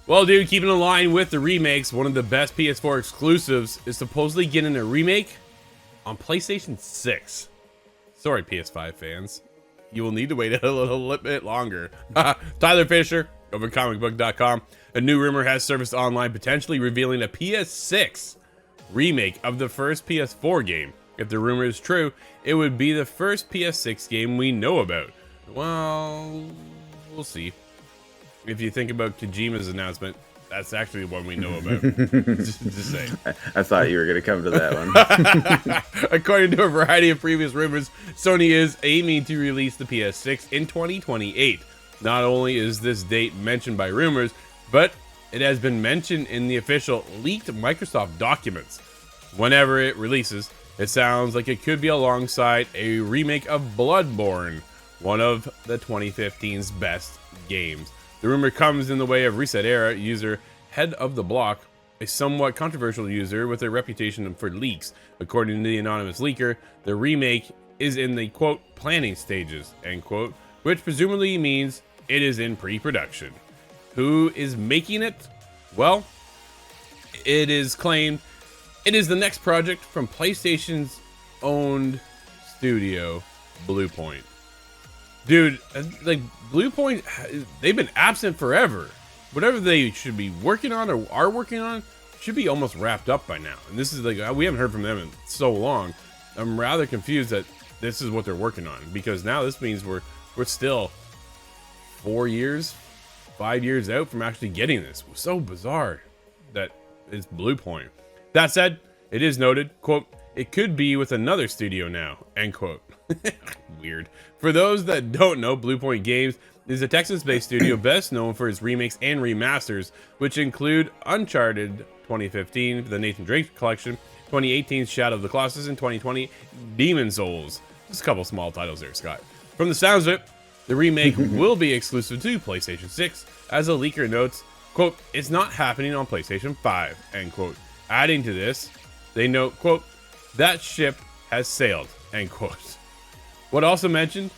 Well, dude, keeping in line with the remakes, one of the best PS4 exclusives is supposedly getting a remake on PlayStation 6. Sorry, PS5 fans. You will need to wait a little bit longer. Tyler Fisher over comicbook.com. A new rumor has surfaced online, potentially revealing a PS6 remake of the first PS4 game. If the rumor is true, it would be the first PS6 game we know about. Well, we'll see. If you think about Kojima's announcement, that's actually one we know about. just saying. I thought you were going to come to that one. According to a variety of previous rumors, Sony is aiming to release the PS6 in 2028. Not only is this date mentioned by rumors, but it has been mentioned in the official leaked Microsoft documents. Whenever it releases, it sounds like it could be alongside a remake of Bloodborne, one of the 2015's best games. The rumor comes in the way of Reset Era user Head of the Block, a somewhat controversial user with a reputation for leaks. According to the anonymous leaker, the remake is in the, quote, planning stages, end quote, which presumably means it is in pre-production. Who is making it? Well, it is claimed it is the next project from PlayStation's owned studio, Bluepoint. Dude, like Bluepoint, they've been absent forever. Whatever they should be working on or are working on should be almost wrapped up by now. And this is like, we haven't heard from them in so long. I'm rather confused that this is what they're working on, because now this means we're still 4 years, 5 years out from actually getting this. It was so bizarre that it's Bluepoint. That said, it is noted, quote, it could be with another studio now, end quote. Weird. For those that don't know, Bluepoint Games is a Texas-based studio best known for its remakes and remasters, which include Uncharted 2015, the Nathan Drake Collection, 2018's Shadow of the Colossus, and 2020 Demon Souls. Just a couple small titles there, Scott. From the sounds of it, the remake will be exclusive to PlayStation 6, as a leaker notes, quote, it's not happening on PlayStation 5, end quote. Adding to this, they note, quote, that ship has sailed, end quote. What also mentioned,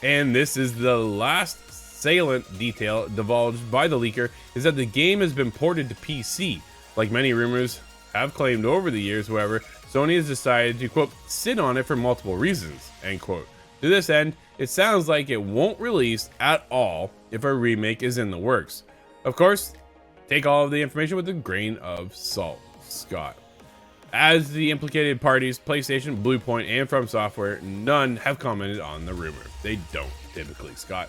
and this is the last salient detail divulged by the leaker, is that the game has been ported to PC. Like many rumors have claimed over the years, however, Sony has decided to, quote, sit on it for multiple reasons, end quote. To this end, it sounds like it won't release at all if a remake is in the works. Of course, take all of the information with a grain of salt, Scott. As the implicated parties, PlayStation, Bluepoint, and From Software, none have commented on the rumor. They don't typically, Scott.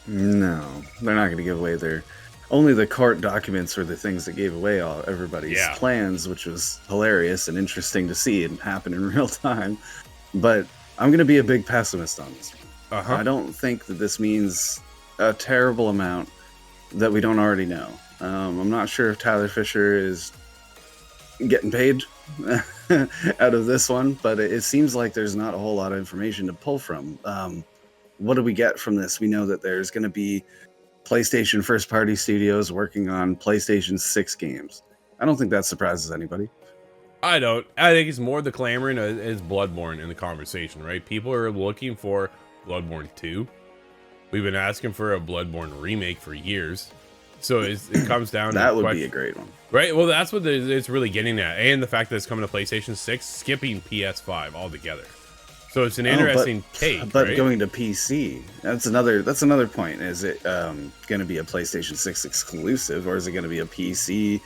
No, they're not going to give away their... Only the court documents were the things that gave away all everybody's plans, which was hilarious and interesting to see and happen in real time. But I'm going to be a big pessimist on this one. I don't think that this means a terrible amount that we don't already know. I'm not sure if Tyler Fisher is getting paid out of this one, but it seems like there's not a whole lot of information to pull from. What do we get from this? We know that there's going to be PlayStation first-party studios working on PlayStation 6 games. I don't think that surprises anybody. I don't. I think it's more the clamoring is Bloodborne in the conversation, right? People are looking for Bloodborne 2. We've been asking for a Bloodborne remake for years. So it comes down to that would be a great one. Right? Well, that's what it's really getting at. And the fact that it's coming to PlayStation 6, skipping PS5 altogether. So it's an interesting take, but right? Going to PC, that's another point. Is it going to be a PlayStation 6 exclusive, or is it going to be a PC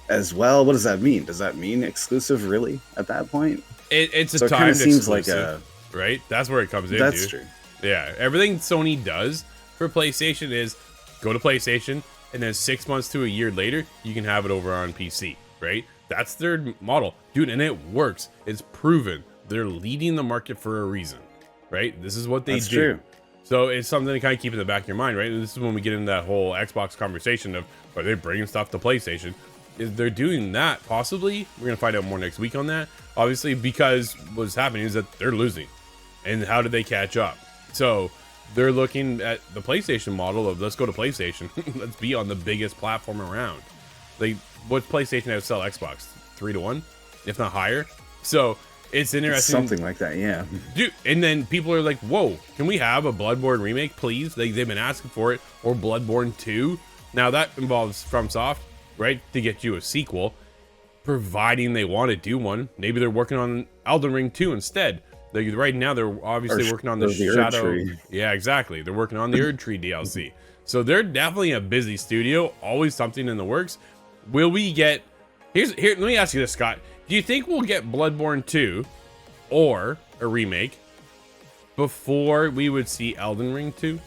as well? What does that mean? Does that mean exclusive really at that point? It's a so timed seems exclusive, like right? That's where it comes in. That's true. Yeah, everything Sony does for PlayStation is go to PlayStation, and then 6 months to a year later, you can have it over on PC, right? That's their model, dude, and it works. It's proven. They're leading the market for a reason, right? This is what they do. True. So it's something to kind of keep in the back of your mind, right? This is when we get into that whole Xbox conversation of, are they bringing stuff to PlayStation? Is they're doing that, possibly. We're going to find out more next week on that. Obviously, because what's happening is that they're losing. And how did they catch up? So they're looking at the PlayStation model of, let's go to PlayStation. Let's be on the biggest platform around. Like, what's PlayStation have to sell Xbox? 3-1, if not higher. So it's interesting. Something like that, yeah. Dude, and then people are like, whoa, can we have a Bloodborne remake, please? They've been asking for it. Or Bloodborne 2. Now that involves FromSoft, right, to get you a sequel, providing they want to do one. Maybe they're working on Elden Ring 2 instead. Like right now, they're obviously working on the Shadow. Yeah, exactly. They're working on the Erd Tree DLC. So they're definitely a busy studio. Always something in the works. Will we get? Here. Let me ask you this, Scott. Do you think we'll get Bloodborne 2 or a remake before we would see Elden Ring 2?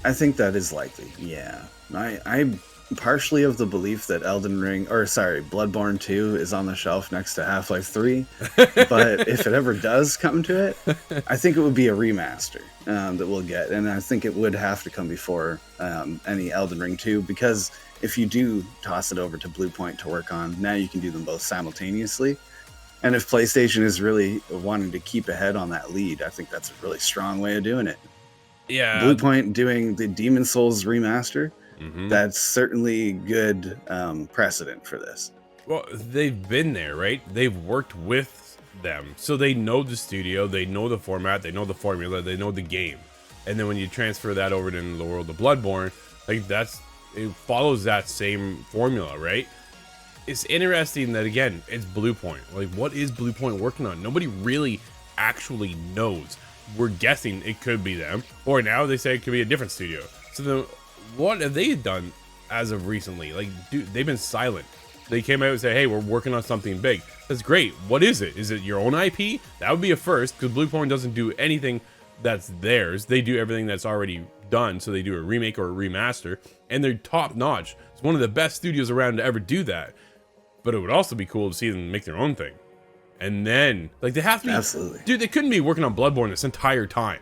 I think that is likely. Yeah, I'm partially of the belief that Bloodborne 2 is on the shelf next to Half-Life 3. But if it ever does come to it, I think it would be a remaster that we'll get, and I think it would have to come before any Elden Ring 2, because if you do toss it over to Bluepoint to work on, now you can do them both simultaneously. And if PlayStation is really wanting to keep ahead on that lead, I think that's a really strong way of doing it. Yeah, Bluepoint doing the Demon Souls remaster, that's certainly good precedent for this. Well, they've been there, right? They've worked with them, so they know the studio, they know the format, they know the formula, they know the game. And then when you transfer that over to the world of Bloodborne, like it follows that same formula, right? It's interesting that, again, it's Bluepoint. Like, what is Bluepoint working on? Nobody really actually knows. We're guessing it could be them, or now they say it could be a different studio. So then, what have they done as of recently? Like, dude, they've been silent. They came out and said, hey, we're working on something big. That's great. What is it? Is it your own IP? That would be a first, because Bluepoint doesn't do anything that's theirs. They do everything that's already done. So they do a remake or a remaster, and they're top notch. It's one of the best studios around to ever do that. But it would also be cool to see them make their own thing. And then, like, they have to be, absolutely, dude, they couldn't be working on Bloodborne this entire time,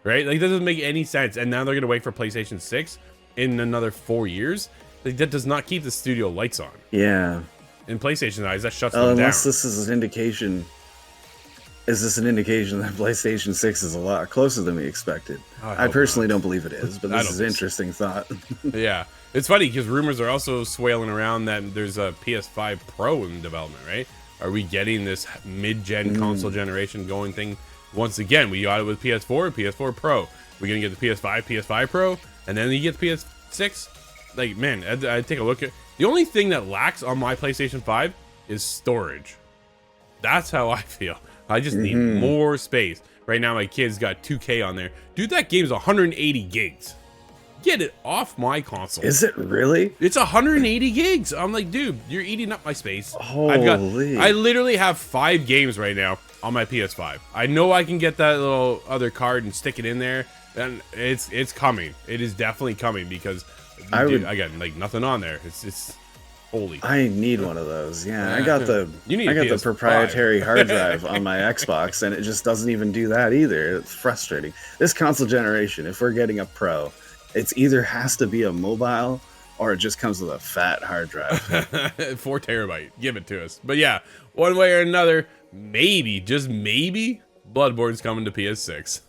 right? Like, that doesn't make any sense. And now they're gonna wait for PlayStation 6 in another 4 years. Like, that does not keep the studio lights on. Yeah. In PlayStation eyes, that shuts them down. Unless this is an indication. Is this an indication that PlayStation 6 is a lot closer than we expected? I personally don't believe it is, but this is an interesting thought. Yeah. It's funny because rumors are also swirling around that there's a PS5 Pro in development, right? Are we getting this mid-gen console generation going thing? Once again, we got it with PS4, PS4 Pro. We're going to get the PS5, PS5 Pro, and then you get the PS6. Like, man, I take a look at... The only thing that lacks on my PlayStation 5 is storage. That's how I feel. I just need more space. Right now, my kid's got 2K on there. Dude, that game's 180 gigs. Get it off my console. Is it really? It's 180 gigs. I'm like, dude, you're eating up my space. Holy. I literally have 5 games right now on my PS5. I know I can get that little other card and stick it in there, and it's coming. It is definitely coming because I got like nothing on there. It's holy. I need one of those. Yeah, I got the proprietary hard drive on my Xbox, and it just doesn't even do that either. It's frustrating. This console generation, if we're getting a Pro, it's either has to be a mobile or it just comes with a fat hard drive. 4 terabyte. Give it to us. But yeah, one way or another, maybe, just maybe, Bloodborne's coming to PS6.